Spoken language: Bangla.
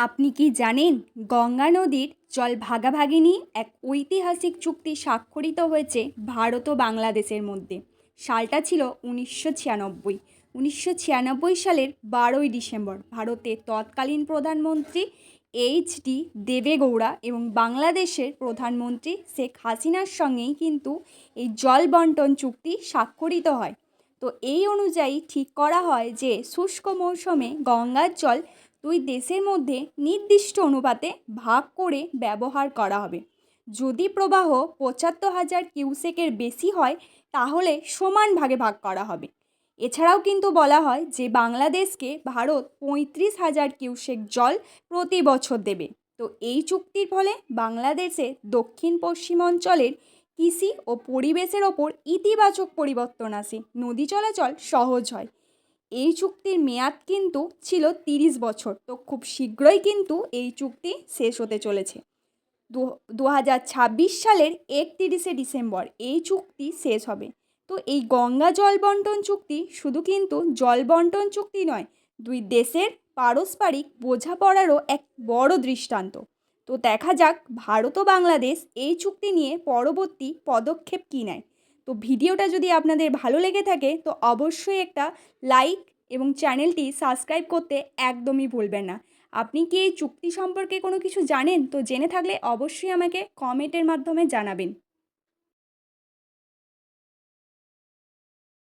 আপনি কি জানেন গঙ্গা নদীর জল ভাগাভাগি নিয়ে এক ঐতিহাসিক চুক্তি স্বাক্ষরিত হয়েছে ভারত ও বাংলাদেশের মধ্যে? সালটা ছিল 1996। 1996 সালের 12ই ডিসেম্বর ভারতের তৎকালীন প্রধানমন্ত্রী এইচ.ডি. দেবেগৌড়া এবং বাংলাদেশের প্রধানমন্ত্রী শেখ হাসিনার সঙ্গেই কিন্তু এই জল বন্টন চুক্তি স্বাক্ষরিত হয়। তো এই অনুযায়ী ঠিক করা হয় যে শুষ্ক মৌসুমে গঙ্গার জল দুই দেশের মধ্যে নির্দিষ্ট অনুপাতে ভাগ করে ব্যবহার করা হবে। যদি প্রবাহ ৭৫,০০০ কিউসেকের বেশি হয় তাহলে সমান ভাগে ভাগ করা হবে। এছাড়াও কিন্তু বলা হয় যে বাংলাদেশকে ভারত ৩৫,০০০ কিউসেক জল প্রতি বছর দেবে। তো এই চুক্তির ফলে বাংলাদেশে দক্ষিণ পশ্চিম অঞ্চলের কৃষি ও পরিবেশের ওপর ইতিবাচক পরিবর্তন আসে, নদী চলাচল সহজ হয়। এই চুক্তির মেয়াদ কিন্তু ছিল ৩০ বছর। তো খুব শীঘ্রই কিন্তু এই চুক্তি শেষ হতে চলেছে। 2026 সালের 31 ডিসেম্বর এই চুক্তি শেষ হবে। তো এই গঙ্গা জল বন্টন চুক্তি শুধু কিন্তু জল বন্টন চুক্তি নয়, দুই দেশের পারস্পরিক বোঝাপড়ারও এক বড় দৃষ্টান্ত। তো দেখা যাক ভারত ও বাংলাদেশ এই চুক্তি নিয়ে পরবর্তী পদক্ষেপ কী নেয়। তো ভিডিওটা যদি আপনাদের ভালো লেগে থাকে তো অবশ্যই একটা লাইক এবং চ্যানেলটি সাবস্ক্রাইব করতে একদমই ভুলবেন না। আপনি কি এই চুক্তি সম্পর্কে কোনো কিছু জানেন? তো জেনে থাকলে অবশ্যই আমাকে কমেন্টের মাধ্যমে জানাবেন।